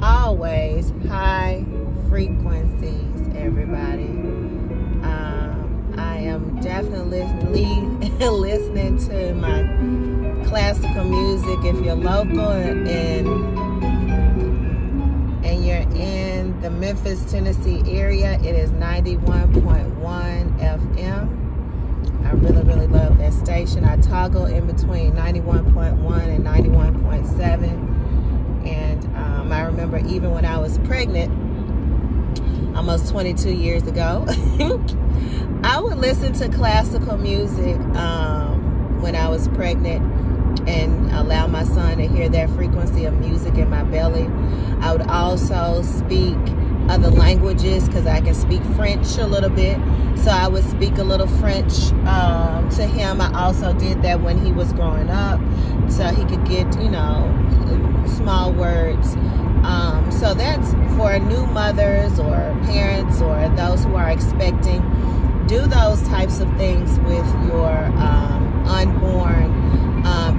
always high frequencies, everybody. I am definitely listening to my classical music. If you're local and you're in the Memphis, Tennessee area, it is 91.1 FM. I really love that station. I toggle in between 91.1 and 91.7. And I remember even when I was pregnant, almost 22 years ago, I would listen to classical music when I was pregnant and allow my son to hear that frequency of music in my belly. I would also speak other languages because I can speak French a little bit. So I would speak a little French to him. I also did that when he was growing up so he could get, small words. So that's for new mothers or parents or those who are expecting. Do those types of things with your unborn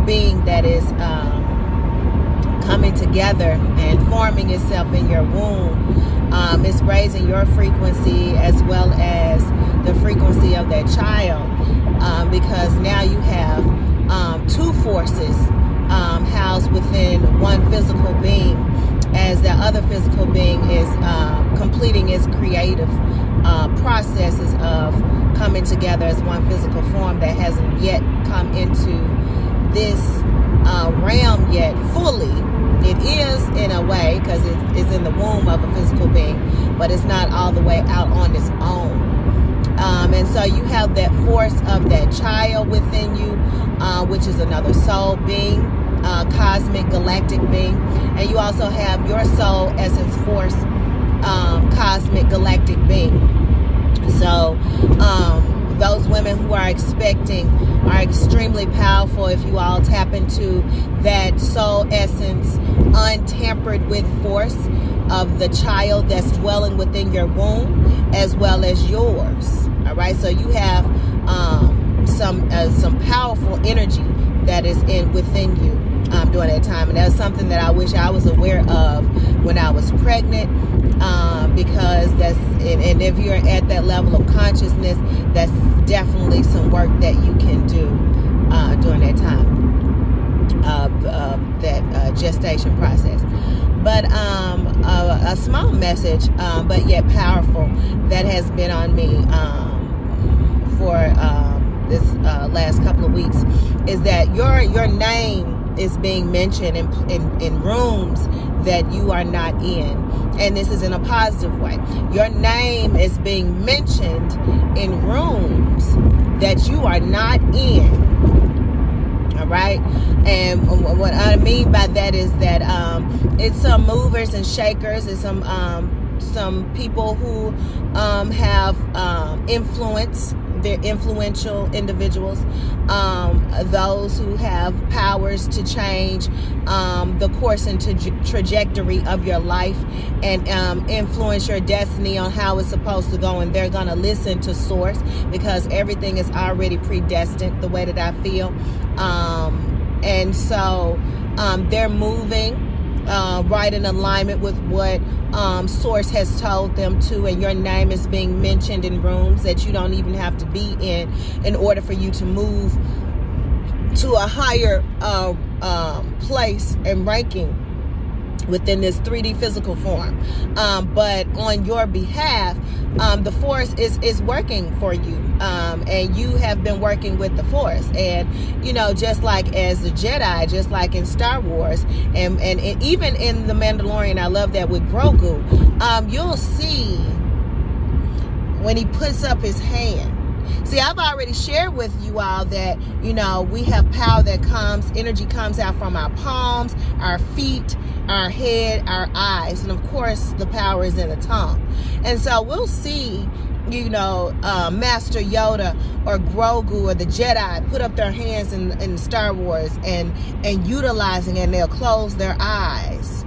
being that is coming together and forming itself in your womb. It's raising your frequency as well as the frequency of that child, because now you have two forces housed within one physical being, as the other physical being is completing its creative processes of coming together as one physical form that hasn't yet come into this realm yet fully. It is in a way because it's in the womb of a physical being, but it's not all the way out on its own. And so you have that force of that child within you, which is another soul being, cosmic galactic being. And you also have your soul essence force, cosmic galactic being. So those women who are expecting are extremely powerful if you all tap into that soul essence untampered with force of the child that's dwelling within your womb as well as yours. All right, so you have some powerful energy that is within you during that time, and that's something that I wish I was aware of when I was pregnant, because and if you're at that level of consciousness, that's definitely some work that you can do during that time of that gestation process. But a small message, but yet powerful, that has been on me for this last couple of weeks is that your name is being mentioned in rooms that you are not in. And this is in a positive way. Your name is being mentioned in rooms that you are not in. All right? And what I mean by that is that it's some movers and shakers. It's some people who have influence. They're influential individuals, those who have powers to change the course and trajectory of your life and influence your destiny on how it's supposed to go. And they're going to listen to source because everything is already predestined, the way that I feel. And so they're moving right in alignment with what source has told them to, and your name is being mentioned in rooms that you don't even have to be in order for you to move to a higher place and ranking within this 3D physical form. But on your behalf, the force is working for you, and you have been working with the force. And just like as the Jedi, just like in Star Wars, and even in The Mandalorian, I love that with Grogu, you'll see when he puts up his hand. See, I've already shared with you all that, we have power that comes, energy comes out from our palms, our feet, our head, our eyes, and of course the power is in the tongue. And so we'll see, Master Yoda or Grogu or the Jedi put up their hands in Star Wars and utilizing it, and they'll close their eyes.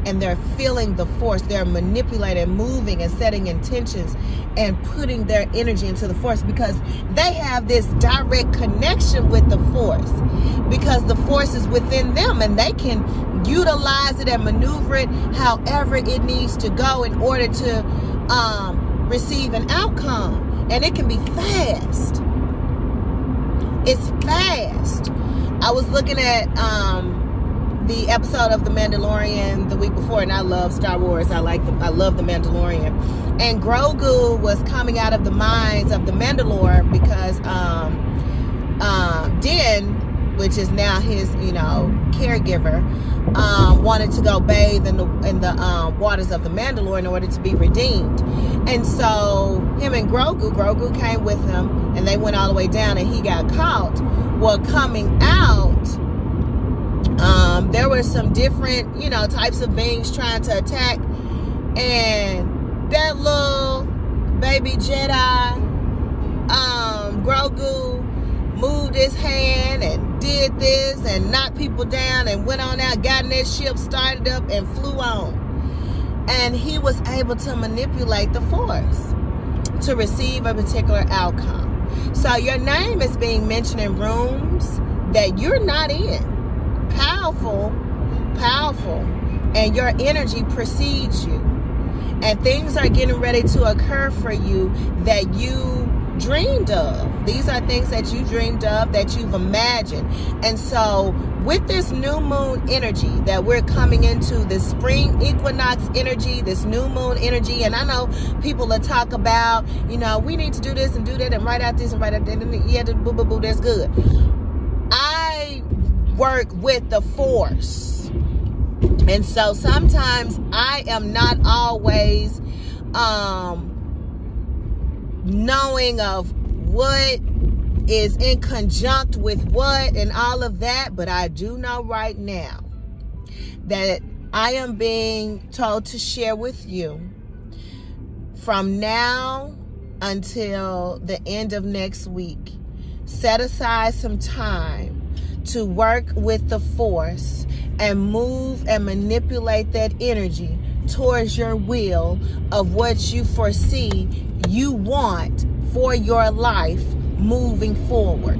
and they're feeling the force. They're manipulating, moving, and setting intentions and putting their energy into the force, because they have this direct connection with the force, because the force is within them, and they can utilize it and maneuver it however it needs to go in order to receive an outcome. And it can be fast. It's fast. I was looking at the episode of The Mandalorian the week before, and I love Star Wars. I love The Mandalorian. And Grogu was coming out of the mines of the Mandalore because Din, which is now his, caregiver, wanted to go bathe in the waters of the Mandalore in order to be redeemed. And so him and Grogu came with him, and they went all the way down, and he got caught. Well, coming out, there were some different, types of beings trying to attack, and that little baby Jedi, Grogu, moved his hand and did this and knocked people down and went on out, got in that ship, started up, and flew on. And he was able to manipulate the force to receive a particular outcome. So your name is being mentioned in rooms that you're not in. Powerful, and your energy precedes you. And things are getting ready to occur for you that you dreamed of. These are things that you dreamed of, that you've imagined. And so with this new moon energy that we're coming into, this spring equinox energy, this new moon energy, and I know people will talk about, we need to do this and do that and write out this and write out that, and yeah, boo, boo, boo, that's good. I work with the force. And so sometimes I am not always knowing of what is in conjunct with what and all of that, but I do know right now that I am being told to share with you from now until the end of next week, set aside some time to work with the force and move and manipulate that energy towards your will of what you foresee you want for your life moving forward.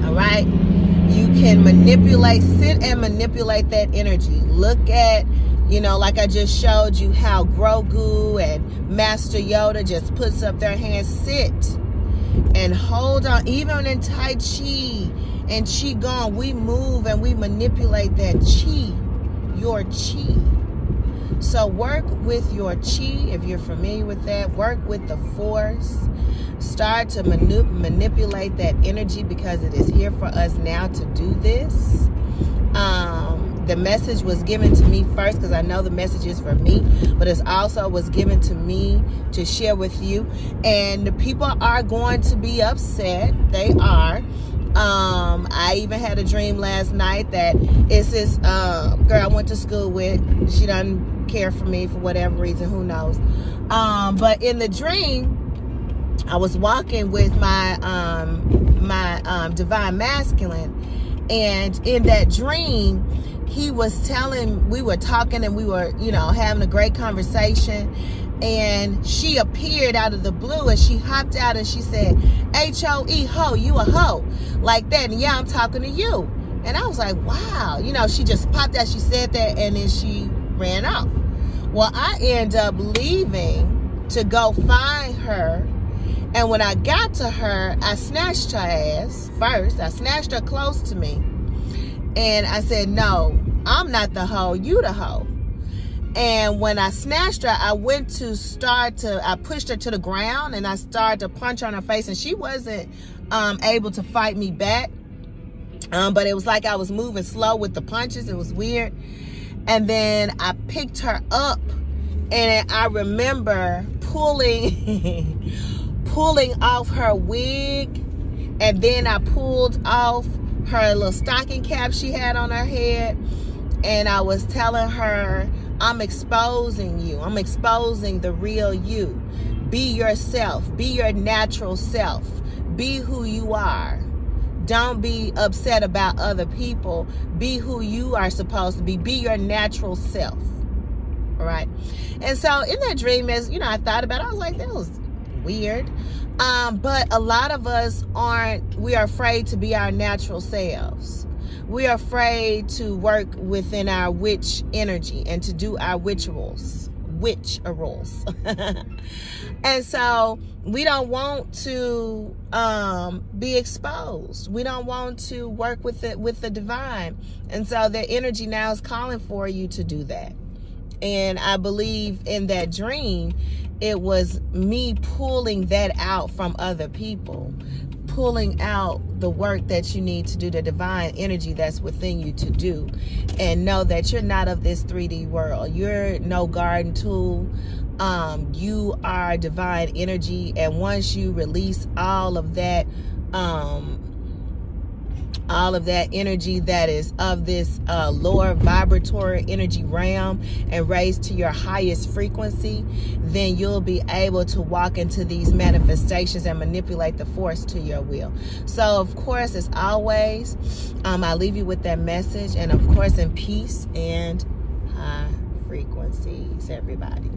All right? You can sit and manipulate that energy. Look at, like I just showed you how Grogu and Master Yoda just puts up their hands. Sit and hold on. Even in Tai Chi and Qigong, we move and we manipulate that chi, your chi. So work with your chi, if you're familiar with that. Work with the force. Start to manipulate that energy, because it is here for us now to do this. The message was given to me first, because I know the message is for me, but it also was given to me to share with you. And the people are going to be upset. They are. I even had a dream last night that it's this girl I went to school with. She doesn't care for me for whatever reason, who knows. But in the dream, I was walking with my divine masculine, and in that dream, he was we were talking, and we were, having a great conversation. And she appeared out of the blue, and she hopped out and she said, H-O-E, ho, you a hoe. Like that. And yeah, I'm talking to you. And I was like, wow. She just popped out. She said that, and then she ran off. Well, I ended up leaving to go find her. And when I got to her, I snatched her ass first. I snatched her close to me. And I said, no, I'm not the hoe. You the hoe. And when I snatched her, I pushed her to the ground, and I started to punch her on her face, and she wasn't able to fight me back. But it was like I was moving slow with the punches. It was weird. And then I picked her up, and I remember pulling off her wig, and then I pulled off her little stocking cap she had on her head, and I was telling her, I'm exposing you. I'm exposing the real you. Be yourself. Be your natural self. Be who you are. Don't be upset about other people. Be who you are supposed to be. Be your natural self. All right. And so in that dream, as you know, I thought about it, I was like, that was weird. But a lot of us we are afraid to be our natural selves. We are afraid to work within our witch energy and to do our witch-a-rolls. And so we don't want to be exposed. We don't want to work with the divine. And so the energy now is calling for you to do that. And I believe in that dream, it was me pulling that out from other people, pulling out the work that you need to do, the divine energy that's within you to do. And know that you're not of this 3D world. You're no garden tool. You are divine energy. And once you release all of that energy that is of this lower vibratory energy realm and raise to your highest frequency, then you'll be able to walk into these manifestations and manipulate the force to your will. So, of course, as always, I leave you with that message, and of course, in peace and high frequencies, everybody.